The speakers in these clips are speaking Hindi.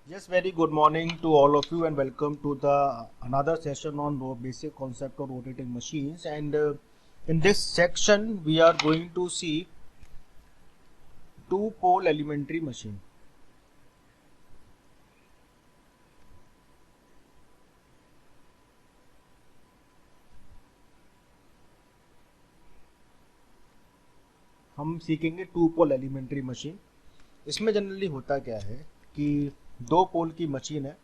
Yes, very good morning to all of you and welcome to the another session on basic concept of rotating machines. And in this section, we are going to see two-pole elementary machine. हम सीखेंगे टू पोल एलिमेंट्री मशीन। इसमें जनरली होता क्या है कि दो पोल की मशीन है।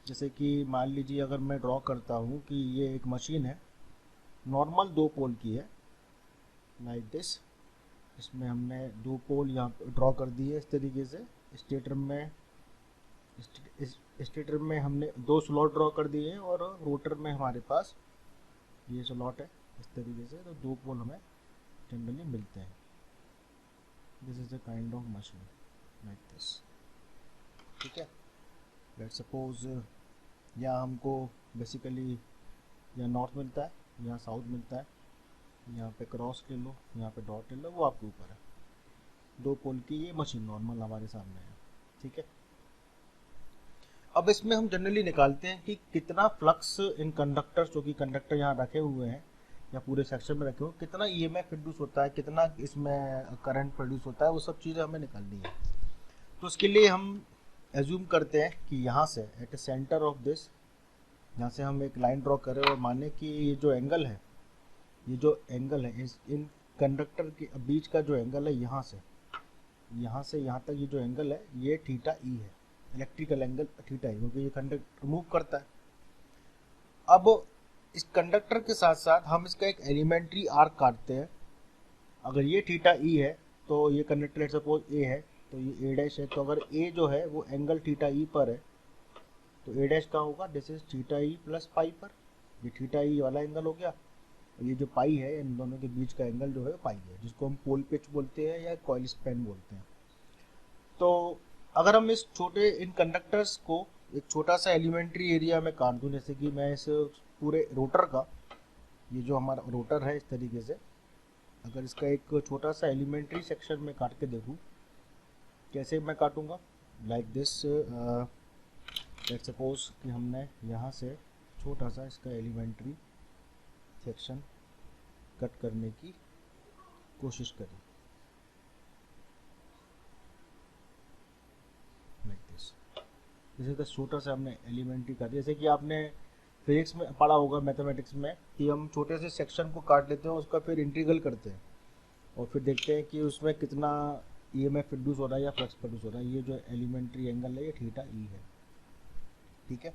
जैसे कि मान लीजिए अगर मैं ड्रॉ करता हूँ कि ये एक मशीन है, नॉर्मल दो पोल की है, लाइक दिस। इसमें हमने दो पोल यहाँ पे ड्रॉ कर दिए इस तरीके से। स्टेटर में स्टेटर में हमने दो स्लॉट ड्रॉ कर दिए हैं और रोटर में हमारे पास ये स्लॉट है इस तरीके से। तो दो पोल हमें जनरली मिलते हैं। This is a kind of machine like this. ठीक है, लेट सपोज यहाँ हमको बेसिकली यहाँ नॉर्थ मिलता है, यहाँ साउथ मिलता है, यहाँ पे क्रॉस ले लो, यहाँ पे डॉट ले लो, वो आपके ऊपर है। दो पोल की ये मशीन नॉर्मल हमारे सामने है। ठीक है, अब इसमें हम जनरली निकालते हैं कि कितना फ्लक्स इन कंडक्टर्स, जो कि कंडक्टर यहाँ रखे हुए हैं या पूरे सेक्शन में रखे हुए, कितना ईएमएफ प्रोड्यूस होता है, कितना इसमें करंट प्रोड्यूस होता है, वो सब चीज़ें हमें निकालनी है। तो उसके लिए हम एज्यूम करते हैं कि यहाँ से at a centre of this, यहाँ से हम एक लाइन ड्रॉ करें और माने कि ये जो एंगल है, ये जो एंगल है इस इन कंडक्टर के बीच का जो एंगल है, यहाँ से यहाँ तक ये जो एंगल है, ये थीटा ई है, इलेक्ट्रिकल एंगल थीटा ई, क्योंकि ये कंडक्टर मूव करता है। अब इस कंडक्टर के साथ साथ हम इसका एक एलिमेंट्री आर्क काटते हैं। अगर ये थीटा ई है तो ये कंडक्टर लेट सपोज ए है, तो ये ए डैश है। तो अगर ए जो है वो एंगल थीटा ई पर है, तो ए डैश का होगा this is theta E plus पाई पर। ये थीटा ई वाला एंगल हो गया, और ये जो पाई है, इन दोनों के बीच का एंगल जो है पाई है, जिसको हम पोल पिच बोलते हैं या कॉइल स्पैन बोलते हैं। तो अगर हम इस छोटे इन कंडक्टर्स को एक छोटा सा एलिमेंट्री एरिया में काट दूं, जैसे कि मैं इस पूरे रोटर का, ये जो हमारा रोटर है इस तरीके से, अगर इसका एक छोटा सा एलिमेंट्री सेक्शन में काट के देखूं, कैसे मैं काटूंगा, लाइक दिस। लेट्स सपोज कि हमने यहाँ से छोटा सा इसका एलिमेंट्री सेक्शन कट करने की कोशिश करी, लाइक दिस। जैसे तो छोटा सा हमने एलिमेंट्री काट, जैसे कि आपने फिजिक्स में पढ़ा होगा, मैथमेटिक्स में, कि हम छोटे से सेक्शन को काट लेते हैं, उसका फिर इंटीग्रल करते हैं और फिर देखते हैं कि उसमें कितना ईएमएफ प्रोड्यूस हो रहा है या फ्लक्स प्रोड्यूस हो रहा है। ये जो एलिमेंट्री एंगल है ये थीटा ई है। ठीक है,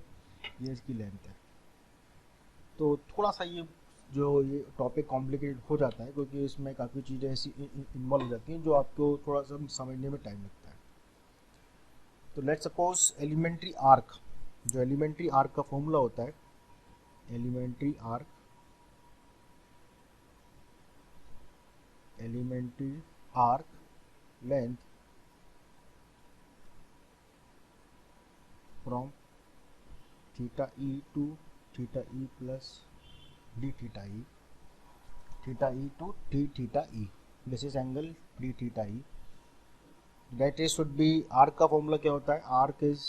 ये इसकी लेंथ है। तो थोड़ा सा ये टॉपिक कॉम्प्लिकेटेड हो जाता है, क्योंकि इसमें काफ़ी चीज़ें ऐसी इन्वॉल्व हो जाती हैं जो आपको थोड़ा सा समझने में टाइम लगता है। तो लेट सपोज एलिमेंट्री आर्क, जो एलिमेंट्री आर्क का फॉर्मूला होता है, elementary arc, elementary arc length from theta E to theta E plus d theta e, theta E to d theta e, this is angle d theta e. That is should be, arc का फॉर्मूला क्या होता है, arc is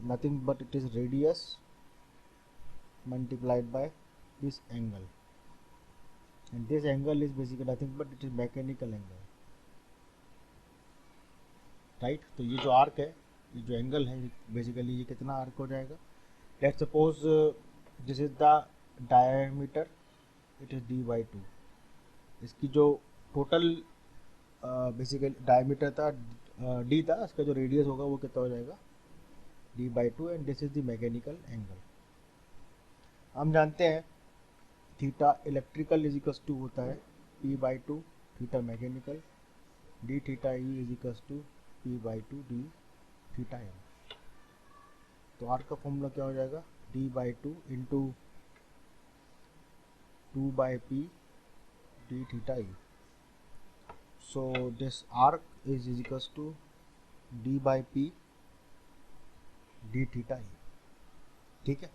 nothing but it is radius multiplied by this angle, and this angle is basically nothing but it is mechanical angle, right? तो ये जो आर्क है, ये जो एंगल है, बेसिकली ये कितना आर्क हो जाएगा, let suppose this is the diameter, it is D by two. इसकी जो टोटल बेसिकली डायमीटर था डी था, इसका जो रेडियस होगा वो कितना हो जाएगा, D by two, and this is the mechanical angle. हम जानते हैं theta electrical is equal to होता है p by two theta mechanical, d theta E is equal to p by two d theta m. तो आर का फॉर्मूला क्या हो जाएगा, D by two into two by P D theta E. So this arc is equal to D by P D theta E. ठीक है,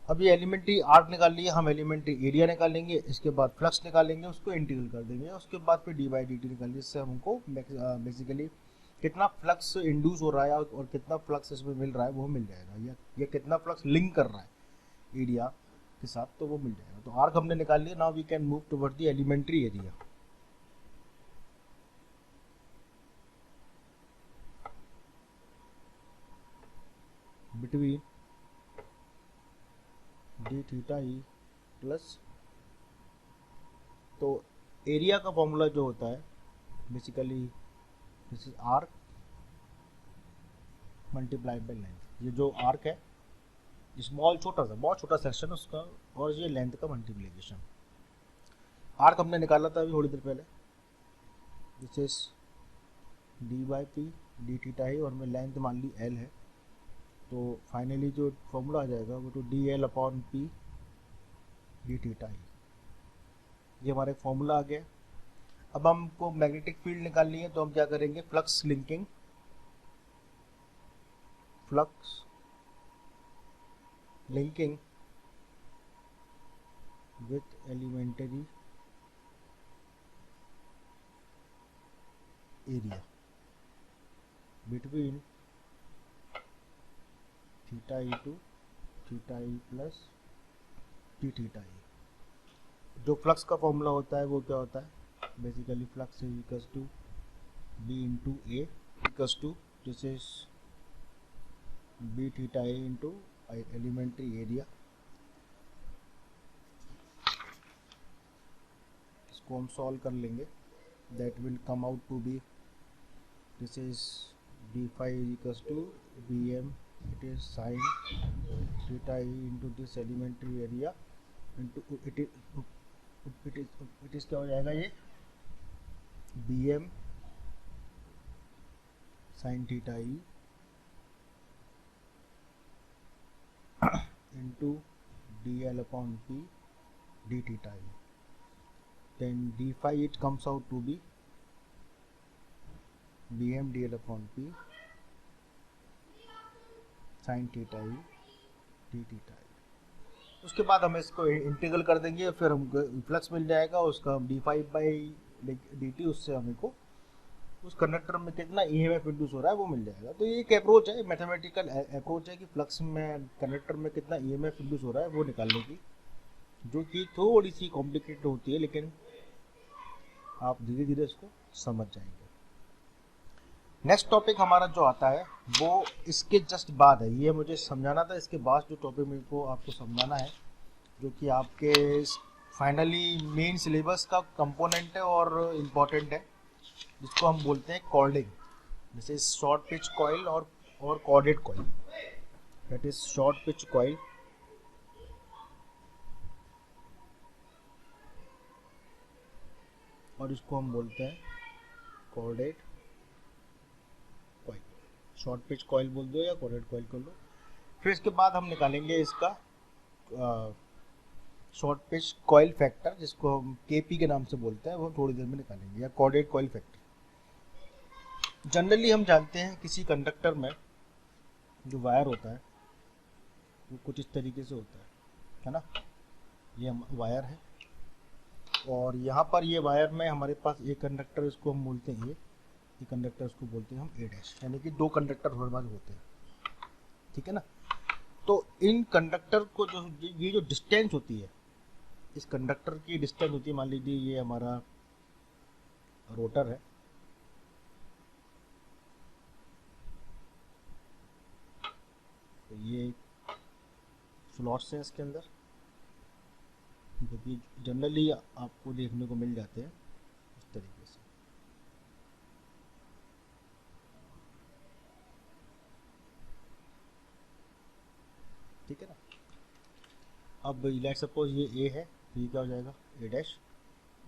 अब ये एलिमेंट्री आर्क निकाल लिया, हम एलिमेंट्री एरिया निकालेंगे, इसके बाद फ्लक्स निकालेंगे, उसको इंटीग्रल कर देंगे, उसके बाद फिर डी बाई डी टी निकालेंगे, जिससे हमको बेसिकली कितना फ्लक्स इंड्यूस हो रहा है और कितना फ्लक्स इसमें मिल रहा है वो मिल जाएगा, या कितना फ्लक्स लिंक कर रहा है एरिया के साथ, तो वो मिल जाएगा। तो आर्क हमने निकाल लिया। Now we can move toward the elementary area. Between d theta E plus, तो एरिया का फॉर्मूला जो होता है basically this is arc multiplied by length. ये जो आर्क है स्मॉल छोटा सा बहुत छोटा सेक्शन है उसका, और ये लेंथ का मल्टीप्लिकेशन। आर्क हमने निकाला था अभी थोड़ी देर पहले, this is D by P D theta ही, और मैं लेंथ मान ली एल है, तो फाइनली जो फॉर्मूला आ जाएगा वो तो D L upon P D theta ही। ये हमारा एक फॉर्मूला आ गया। अब हमको मैग्नेटिक फील्ड निकालनी है, तो हम क्या करेंगे, flux linking, flux linking with elementary area between theta E to theta E plus T theta E. जो फ्लक्स का फॉर्मूला होता है वो क्या होता है, basically flux is equals to b into a equals to this is b theta a into elementary area. इसको हम सॉल्व कर लेंगे, that will come out to be this is d phi is equals to B m, it is sine theta e into this elementary area into it is क्या हो जाएगा, ये b m sine theta e into dl upon p d theta e, then d phi it comes out to be bm dl upon p sin theta e d theta e। उसके बाद हम इसको इंटीग्रल कर देंगे, फिर हमको फ्लक्स मिल जाएगा उसका D five by D T, उससे हमको उस कंडक्टर में कितना ईएमएफ इंड्यूस हो रहा है वो मिल जाएगा। तो ये एक अप्रोच है, मैथमेटिकल अप्रोच है कि फ्लक्स में कंडक्टर में कितना ईएमएफ इंड्यूस हो रहा है वो निकालने की, जो कि थोड़ी सी कॉम्प्लिकेटेड होती है, लेकिन आप धीरे धीरे इसको समझ जाएंगे। नेक्स्ट टॉपिक हमारा जो आता है वो इसके जस्ट बाद है, ये मुझे समझाना था, इसके बाद जो टॉपिक मेरे को आपको समझाना है जो कि आपके फाइनली मेन सिलेबस का कंपोनेंट है और इम्पॉर्टेंट है, जिसको हम बोलते हैं कॉर्डिंग। जैसे शॉर्ट पिच कॉइल और corded coil, that is short pitch coil और इसको हम बोलते हैं corded coil. Short pitch coil बोल दो या कॉर्डेड कॉइल कर लो। फिर इसके बाद हम निकालेंगे इसका शॉर्ट पिच कॉइल फैक्टर, जिसको हम केपी के नाम से बोलते हैं, वो थोड़ी देर में निकालेंगे, या कॉर्डेड कॉइल फैक्टर। जनरली हम जानते हैं किसी कंडक्टर में जो वायर होता है वो कुछ इस तरीके से होता है ना, ये वायर है और यहाँ पर ये वायर में हमारे पास एक कंडक्टर, इसको हम बोलते हैं ये कंडक्टर, इसको बोलते हैं हम ए डैश, यानी कि दो कंडक्टर हमारे पास होते हैं, ठीक है ना। तो इन कंडक्टर को जो ये जो डिस्टेंस होती है, इस कंडक्टर की डिस्टेंस होती है, मान लीजिए ये हमारा रोटर है, तो ये स्लॉट्स हैं इसके अंदर, जो कि जनरली आपको देखने को मिल जाते हैं इस तरीके से। ठीक है ना। अब लेट्स सपोज ये ए है, तो ये क्या हो जाएगा ए डैश,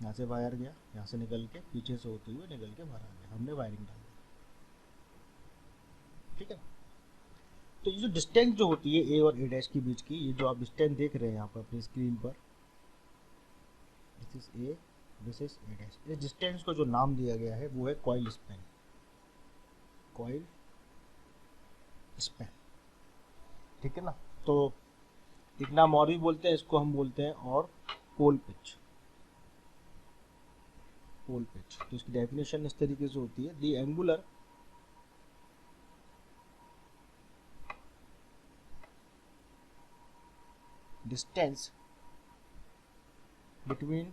यहाँ से वायर गया, यहाँ से निकल के पीछे से होते हुए निकल के बाहर आ गया, हमने वायरिंग डाल दी, ठीक है ना। तो ये जो डिस्टेंस जो होती है ए और ए डैश के बीच की, ये जो आप डिस्टेंस देख रहे हैं यहाँ पर अपनी स्क्रीन पर, this is a, this is a dash, इस डिस्टेंस को जो नाम दिया गया है वो है कॉइल स्पैन, कॉइल स्पैन, ठीक है ना। तो एक नाम और भी बोलते हैं इसको, हम बोलते हैं और पोल पिच, पोल पिच। तो इसकी डेफिनेशन इस तरीके से होती है, the angular distance between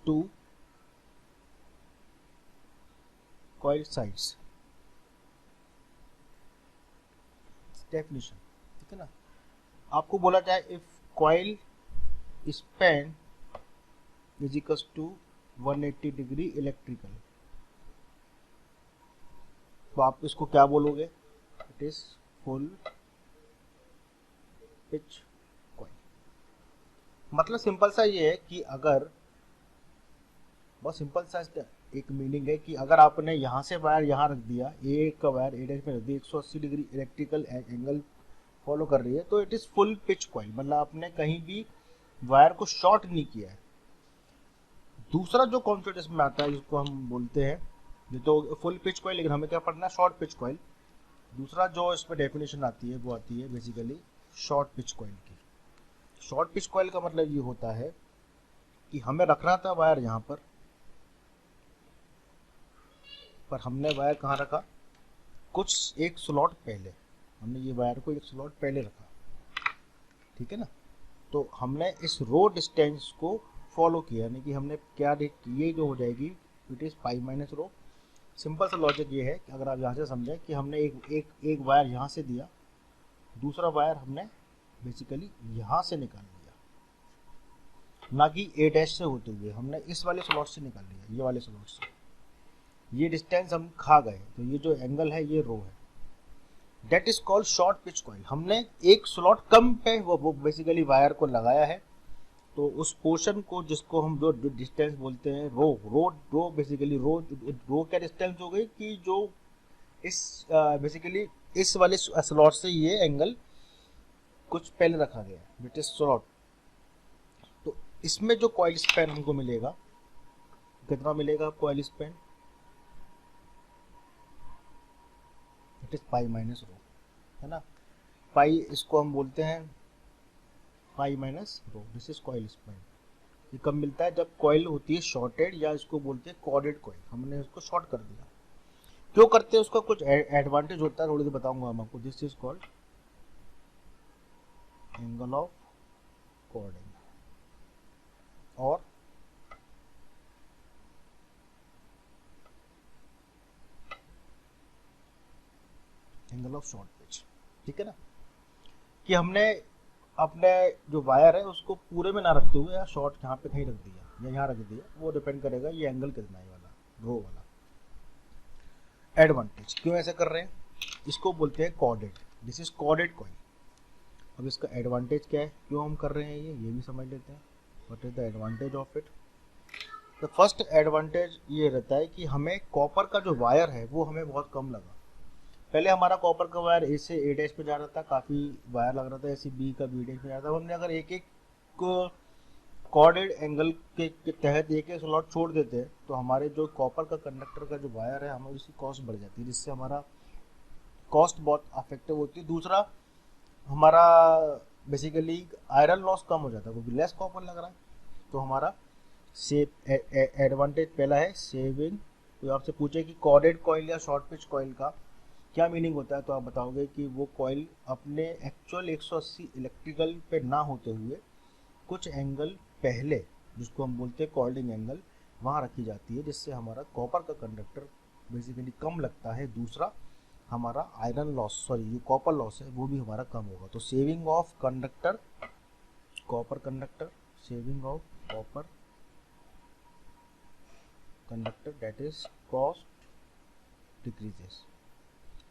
two coil sides, definition, ठीक है ना। आपको बोला जाए if coil span is equals to 180 degree electrical, तो आप इसको क्या बोलोगे, it is full pitch coil. मतलब सिंपल सा ये है कि अगर, बहुत सिंपल सा एक मीनिंग है कि अगर आपने यहाँ से वायर यहाँ रख दिया, ए का वायर ए डैश में रख दिया, 180 डिग्री इलेक्ट्रिकल एंगल फॉलो कर रही है, तो it is full pitch coil, मतलब आपने कहीं भी वायर को शॉर्ट नहीं किया है। दूसरा जो कॉन्सेप्ट इसमें आता है जिसको हम बोलते हैं, ये तो फुल पिच कॉइल, लेकिन हमें क्या पढ़ना है, शॉर्ट पिच कॉइल। दूसरा जो इसमें डेफिनेशन आती है वो आती है बेसिकली शॉर्ट पिच कॉइल की। शॉर्ट पिच कॉइल का मतलब ये होता है कि हमें रखना था वायर यहाँ पर हमने वायर कहाँ रखा, कुछ एक स्लॉट पहले, हमने ये वायर को एक स्लॉट पहले रखा, ठीक है ना। तो हमने इस रो डिस्टेंस को फॉलो किया, यानी कि हमने क्या, ये जो हो जाएगी it is pi minus row. Simple सा लॉजिक ये है कि अगर आप यहाँ से समझें कि हमने एक वायर यहाँ से दिया, दूसरा वायर हमने बेसिकली यहाँ से निकाल लिया, ना कि ए डैश से होते हुए, हमने इस वाले स्लॉट से निकाल लिया, ये वाले स्लॉट से, ये डिस्टेंस हम खा गए, तो ये जो एंगल है ये रो है, that is called short pitch coil. हमने एक स्लॉट कम पे वो बेसिकली वायर को लगाया है, तो उस पोर्शन को जिसको हम जो डिस्टेंस बोलते हैं रो बेसिकली रो क्या डिस्टेंस हो गई कि जो इस बेसिकली इस वाले स्लॉट से ये एंगल कुछ पहले रखा गया है, विच इज स्लॉट। तो इसमें जो कॉइल स्पैन हमको मिलेगा, कितना मिलेगा coil span, it is pi minus रो, है ना। पाई इसको हम बोलते हैं पाई minus row, this is coil span. ये कब मिलता है, जब कॉइल होती है शॉर्टेड, या इसको बोलते हैं कॉर्डेड कॉइल, हमने उसको शॉर्ट कर दिया। क्यों करते हैं, उसका कुछ एडवांटेज होता है, थोड़ी देर बताऊंगा हम आपको। This is called angle of cording और एंगल ऑफ शॉर्ट पिच, ठीक है ना। कि हमने अपने जो वायर है उसको पूरे में ना रखते हुए या शॉर्ट यहाँ पे कहीं रख दिया या यहाँ रख दिया, वो डिपेंड करेगा ये एंगल कितना है वाला, रो वाला। एडवांटेज क्यों ऐसे कर रहे हैं, इसको बोलते हैं corded, this is corded coil. अब इसका एडवांटेज क्या है, क्यों हम कर रहे हैं ये भी समझ लेते हैं। What is the advantage of it. The first advantage ये रहता है कि हमें कॉपर का जो वायर है वो हमें बहुत कम लगा। पहले हमारा कॉपर का वायर ए से ए डैश पे जा रहा था, काफ़ी वायर लग रहा था, ऐसे बी का बी डैश पे जा रहा था। अब हमने अगर एक एक कॉर्डेड एंगल के तहत एक एक स्लॉट छोड़ देते हैं, तो हमारे जो कॉपर का कंडक्टर का जो वायर है हमारी उसकी कॉस्ट बढ़ जाती है, जिससे हमारा कॉस्ट बहुत अफेक्टिव होती है। दूसरा, हमारा बेसिकली आयरन लॉस कम हो जाता है क्योंकि लेस कॉपर लग रहा है, तो हमारा सेव एडवांटेज पहला है सेविंग। तो आपसे पूछे कि कॉर्डेड कॉइल या शॉर्ट पिच कॉइल का क्या मीनिंग होता है, तो आप बताओगे कि वो कॉइल अपने एक्चुअल 180 इलेक्ट्रिकल पे ना होते हुए कुछ एंगल पहले, जिसको हम बोलते हैं कॉर्डिंग एंगल, वहाँ रखी जाती है, जिससे हमारा कॉपर का कंडक्टर बेसिकली कम लगता है। दूसरा, हमारा आयरन लॉस, सॉरी जो कॉपर लॉस है वो भी हमारा कम होगा। तो saving of conductor, copper conductor, saving of copper conductor, that is cost decreases.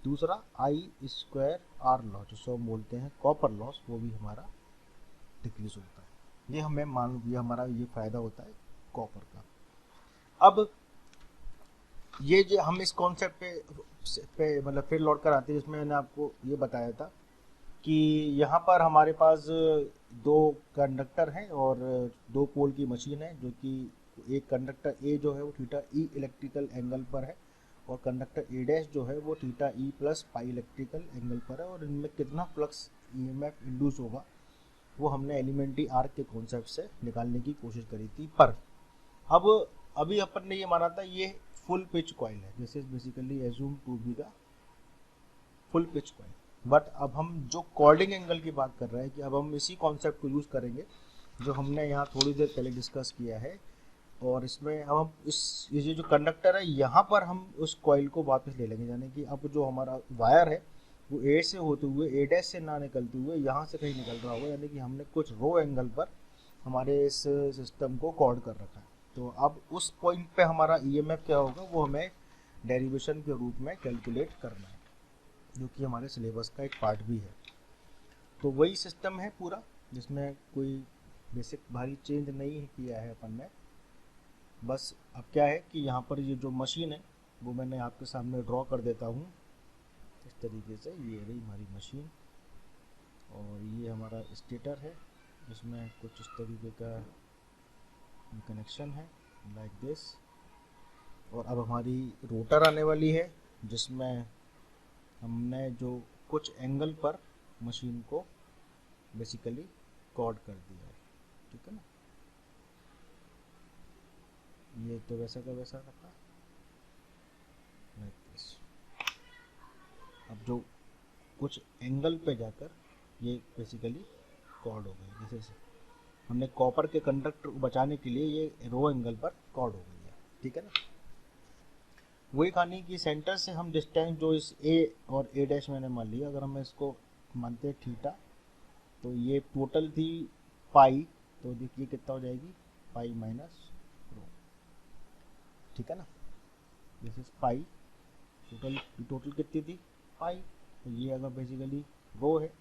दूसरा, आई स्क्वायर आर लॉस, जिसको हम बोलते हैं कॉपर लॉस, वो भी हमारा डिक्रीज होता है। ये हमें मान ये हमारा ये फायदा होता है कॉपर का। अब ये जो हम इस कॉन्सेप्ट पे मतलब फिर लौट कर आते हैं, जिसमें मैंने आपको ये बताया था कि यहाँ पर हमारे पास दो कंडक्टर हैं और दो पोल की मशीन है, जो कि एक कंडक्टर ए जो है वो थीटा ई इलेक्ट्रिकल एंगल पर है, और कंडक्टर ए डैश जो है वो थीटा ई प्लस पाई इलेक्ट्रिकल एंगल पर है, और इनमें कितना फ्लक्स ईएमएफ इंड्यूस होगा वो हमने एलिमेंट्री आर्क के कॉन्सेप्ट से निकालने की कोशिश करी थी। पर अब अभी अपन ने ये माना था ये फुल पिच कॉइल है, this is basically assume to be the full pitch coil. But अब हम जो कॉर्डिंग एंगल की बात कर रहे हैं कि अब हम इसी कॉन्सेप्ट को यूज़ करेंगे जो हमने यहाँ थोड़ी देर पहले डिस्कस किया है। और इसमें अब हम इस ये जो कंडक्टर है यहाँ पर हम उस कॉइल को वापस ले लेंगे, यानी कि अब जो हमारा वायर है वो ए से होते हुए ए डैश से ना निकलते हुए यहाँ से कहीं निकल रहा होगा, यानी कि हमने कुछ रो एंगल पर हमारे इस सिस्टम को कॉर्ड कर रखा है। तो अब उस पॉइंट पे हमारा ईएमएफ क्या होगा वो हमें डेरिवेशन के रूप में कैलकुलेट करना है, जो कि हमारे सिलेबस का एक पार्ट भी है। तो वही सिस्टम है पूरा, जिसमें कोई बेसिक भारी चेंज नहीं किया है अपन ने। बस अब क्या है कि यहाँ पर ये जो मशीन है वो मैंने आपके सामने ड्रॉ कर देता हूँ इस तरीके से। ये रही हमारी मशीन और ये हमारा स्टेटर है, जिसमें कुछ इस तरीके का कनेक्शन है लाइक दिस। और अब हमारी रोटर आने वाली है, जिसमें हमने जो कुछ एंगल पर मशीन को बेसिकली कॉर्ड कर दिया है, ठीक है ना। ये तो वैसा का वैसा रखा लाइक दिस। अब जो कुछ एंगल पे जाकर ये बेसिकली कॉर्ड हो गई, जैसे हमने कॉपर के कंडक्टर को बचाने के लिए ये रो एंगल पर कॉर्ड हो गई है, ठीक है ना। वही कहानी की सेंटर से हम डिस्टेंस जो इस ए और ए डैश मैंने मान लिया, अगर हम इसको मानते हैं थीटा, तो ये टोटल थी पाई, तो देखिए कितना हो जाएगी पाई माइनस रो, ठीक है ना। दिस इज पाई, टोटल कितनी थी पाई, तो ये अगर बेसिकली रो है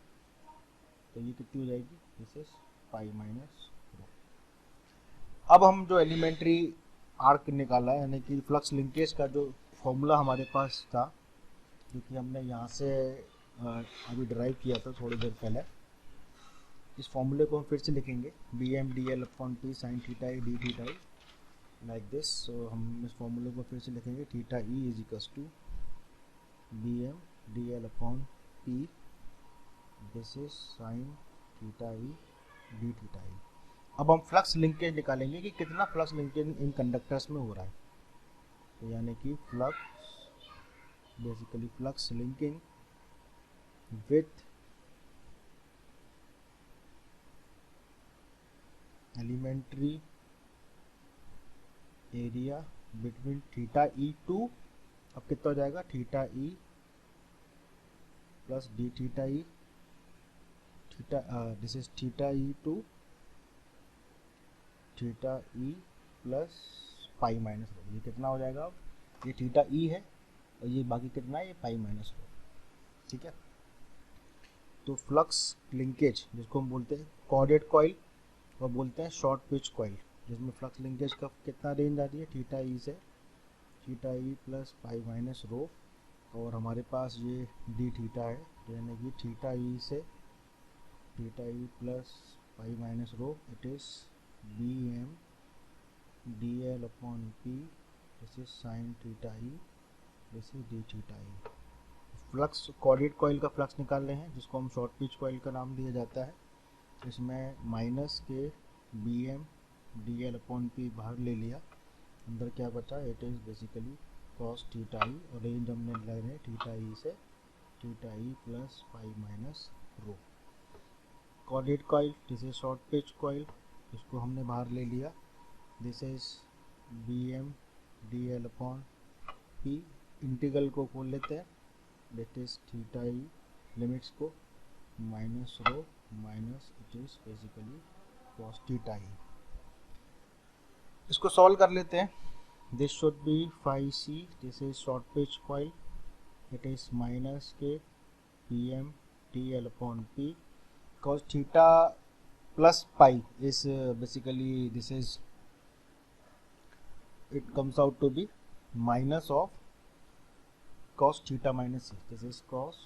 तो ये कितनी हो जाएगी, दिस इज पाई माइनस रो। अब हम जो एलिमेंट्री आर्क निकाला है, यानी कि फ्लक्स लिंकेज का जो फॉर्मूला हमारे पास था, जो कि हमने यहाँ से अभी ड्राइव किया था थोड़ी देर पहले, इस फॉर्मूले को हम फिर से लिखेंगे B M D L upon T sine theta E D theta E like this. So हम इस फॉर्मूले को फिर से लिखेंगे theta E is equals to B M D L upon P, this is sine theta E D theta E. अब हम फ्लक्स लिंकेज निकालेंगे कि कितना फ्लक्स लिंकेज इन कंडक्टर्स में हो रहा है। तो यानी कि flux basically flux linking with elementary area between theta E to, अब कितना हो जाएगा theta E plus d theta e, theta this is theta E to theta E plus pi minus rho. ये कितना हो जाएगा, अब ये थीटा ई है और ये बाकी कितना है, ये पाई माइनस रो, ठीक है। तो फ्लक्स लिंकेज जिसको हम बोलते हैं कॉर्डेड कॉइल और बोलते हैं शॉर्ट पिच कॉइल, जिसमें फ्लक्स लिंकेज का कितना रेंज आ रही है थीटा ई से थीटा ई प्लस पाई माइनस रो, और हमारे पास ये डी थीटा है, यानी कि थीटा ई से theta E plus pi minus rho, it is B M D L upon P, this is sine theta e, this is d theta e. Flux chorded coil का फ्लक्स निकाल रहे हैं, जिसको हम शॉर्ट पिच कॉइल का नाम दिया जाता है। इसमें माइनस के B M D L upon P बाहर ले लिया, अंदर क्या बचा, it is basically cos theta E, और रेंज हमने ले रहे हैं थीटा ई से theta E plus pi minus rho. Chorded coil this is short pitch coil, इसको हमने बाहर ले लिया, this is B M D L upon P. Integral को खोल लेते हैं, that is theta E limits को minus rho minus it is basically cos theta E. इसको सॉल्व कर लेते हैं, this should be phi C, this is short pitch coil, it is minus K P M T L upon P cos theta plus pi is basically this is it comes out to be minus of cos theta minus c, this is cos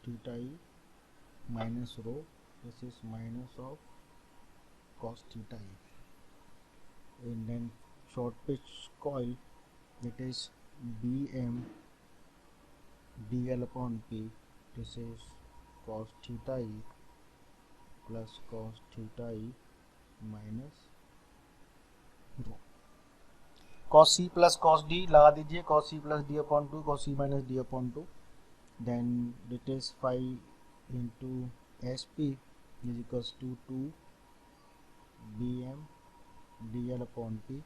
theta e minus rho, this is minus of cos theta e, and then short pitch coil it is bm dl upon p, this is cos theta e plus cos theta e minus rho. cos c plus cos d लगा दीजिए, cos c plus d upon two, cos c minus d upon two, then it is phi into SP is equals to 2 Bm dl upon P.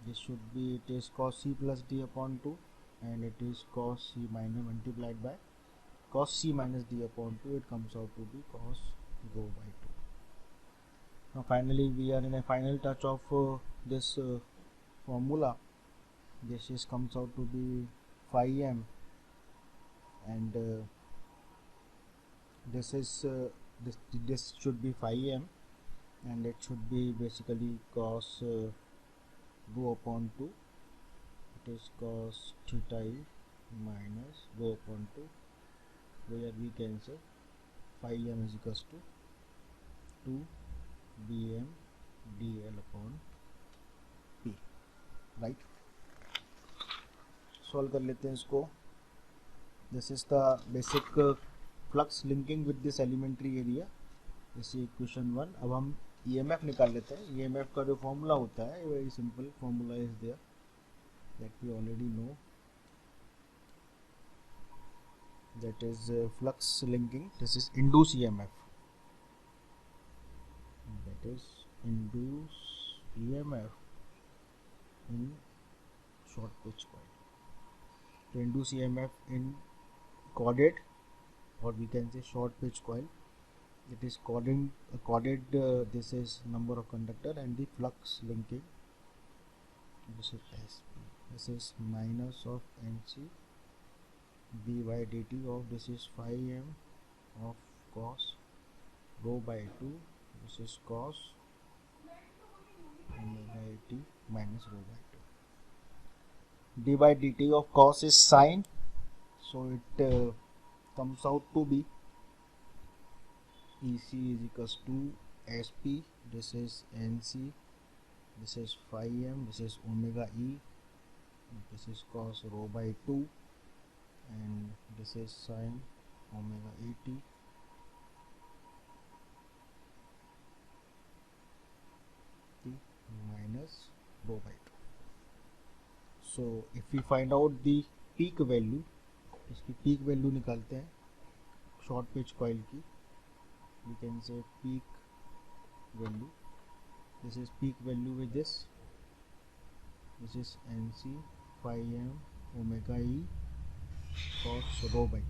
This should be, it is cos C plus D upon 2, and it is cos C minus multiplied by cos C minus D upon 2. It comes out to be cos rho by 2. Now finally we are in a final touch of this formula. This is comes out to be phi m, and this is this should be phi m, and it should be basically cos rho upon 2. It is cos theta e minus rho upon 2, where we can say phi m is equals to 2 Bm dl upon P, right? Solve कर लेते हैं इसको. This is the basic flux linking with this elementary area. जैसे इक्वेशन 1. अब हम ईएमएफ निकाल लेते हैं. ईएमएफ का जो फॉर्मूला होता है, very simple formula is there that we already know, that is flux linking. This is induce EMF, that is induce EMF in short pitch coil. To induce EMF in corded, or we can say short pitch coil, it is corded, this is number of conductor, and the flux linking, this is SP, this is minus of NC d by dt of, this is phi m of cos rho by 2, this is cos omega t minus rho by 2. d by dt of cos is sine, so it comes out to be EC is equals to SP, this is NC, this is phi m, this is omega e, this is cos rho by 2, and this is sine omega t minus rho by 2. So if we find out the peak value, इसकी peak value निकालते हैं short pitch coil की. We can say peak value, this is peak value with this is NC phi m omega e cos rho by 2.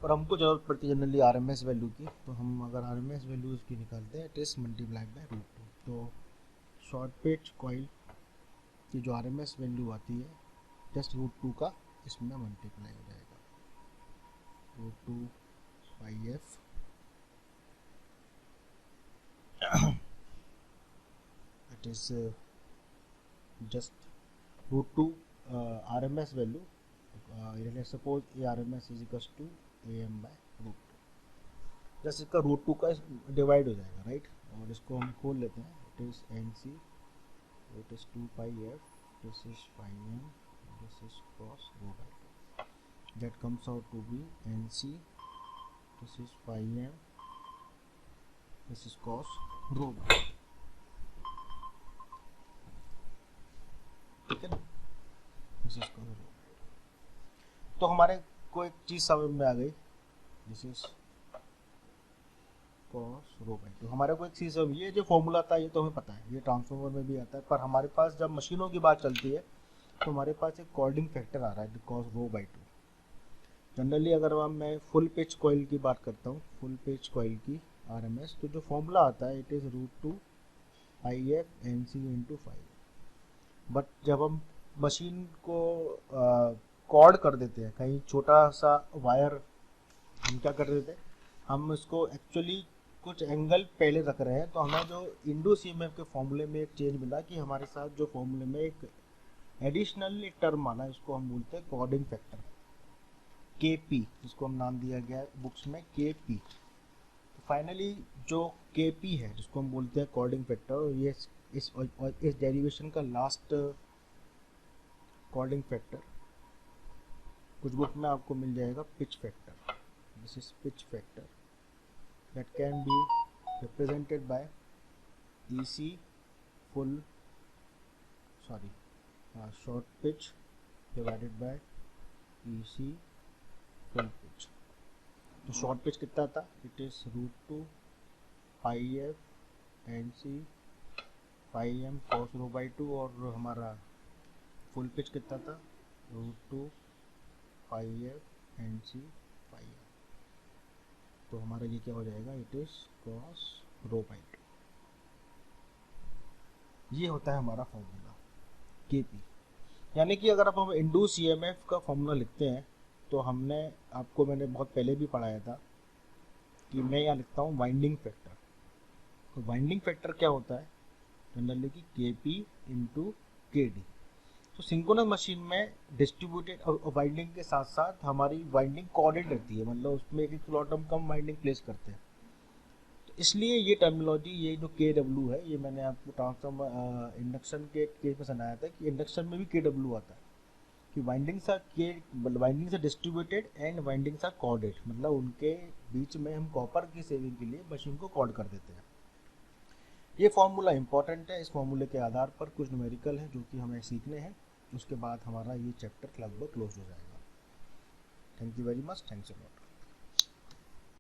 और हमको ज़रूरत पड़ती है जनरली RMS वैल्यू की, तो हम अगर RMS वैल्यू इसकी निकालते हैं, it is multiplied by root 2. तो शॉर्ट पिच कॉइल की जो RMS वैल्यू आती है, जस्ट रूट 2 का इसमें मल्टीप्लाई हो जाएगा. Root 2 pi f it is just root 2 RMS value. Suppose a RMS is equal to AM by root 2. Just इसका रूट 2 का डिवाइड हो जाएगा, राइट? और इसको हम खोल लेते हैं. It is NC, it is 2 pi F, this is phi m, this is cos rho by 2. That comes out to be NC, this is phi m, this is cos rho by 2. ठीक है ना? This is cos rho by 2. तो हमारे को एक चीज़ समझ में आ गई, this is cos rho by 2. हमारे को एक चीज़, अब ये जो फॉर्मूला था ये तो हमें पता है, ये ट्रांसफॉर्मर में भी आता है, पर हमारे पास जब मशीनों की बात चलती है तो हमारे पास एक कॉर्डिंग फैक्टर आ रहा है cos rho by 2. जनरली अगर मैं फुल पिच कॉइल की बात करता हूँ, फुल पिच कॉइल की RMS, तो जो फॉर्मूला आता है it is root 2 I f n c into 5. But जब हम मशीन को कॉर्ड कर देते हैं, कहीं छोटा सा वायर, हम क्या कर देते हैं, हम इसको एक्चुअली कुछ एंगल पहले रख रहे हैं, तो हमें जो इंड्यूस ईएमएफ के फॉर्मूले में एक चेंज मिला कि हमारे साथ जो फॉर्मूले में एक एडिशनल टर्म आना है, इसको हम बोलते हैं कॉर्डिंग फैक्टर, KP, जिसको हम नाम दिया गया है बुक्स में KP. तो फाइनली जो KP है, जिसको हम बोलते हैं कॉर्डिंग फैक्टर, और ये इस डेरिवेशन का लास्ट कॉर्डिंग फैक्टर कुछ बुक में आपको मिल जाएगा pitch factor. This is pitch factor that can be represented by EC full short pitch divided by EC तो शॉर्ट पिच कितना था, it is √2 pi f n c pi m cos rho by 2, और हमारा फुल पिच कितना था, √2 pi f n c pi m. तो हमारा ये क्या हो जाएगा, it is cos rho by 2। ये होता है हमारा फॉर्मूला के पी। यानी कि अगर आप हम इंड्यूस ईएमएफ का फॉर्मूला लिखते हैं तो मैंने बहुत पहले भी पढ़ाया था कि मैं यहाँ लिखता हूँ वाइंडिंग फैक्टर। तो वाइंडिंग फैक्टर क्या होता है जनरली कि के पी इंटू के डी। तो सिंक्रोनस मशीन में डिस्ट्रीब्यूटेड वाइंडिंग के साथ साथ हमारी वाइंडिंग कोऑर्डिनेट रहती है, मतलब उसमें एक स्लॉट हम कम वाइंडिंग प्लेस करते हैं। तो इसलिए ये टर्मिनोलॉजी, ये जो के डब्ल्यू है, ये मैंने आपको ट्रांसफॉर्मर इंडक्शन के केस में सुनाया था कि इंडक्शन में भी के डब्ल्यू आता है कि windings are distributed and windings are chorded, मतलब उनके बीच में हम कॉपर की सेविंग के लिए मशीन को कॉर्ड कर देते हैं। ये फॉर्मूला इंपॉर्टेंट है। इस फॉर्मूले के आधार पर कुछ न्यूमेरिकल है जो कि हमें सीखने हैं, उसके बाद हमारा ये चैप्टर लगभग क्लोज हो जाएगा। Thank you very much, thanks a lot.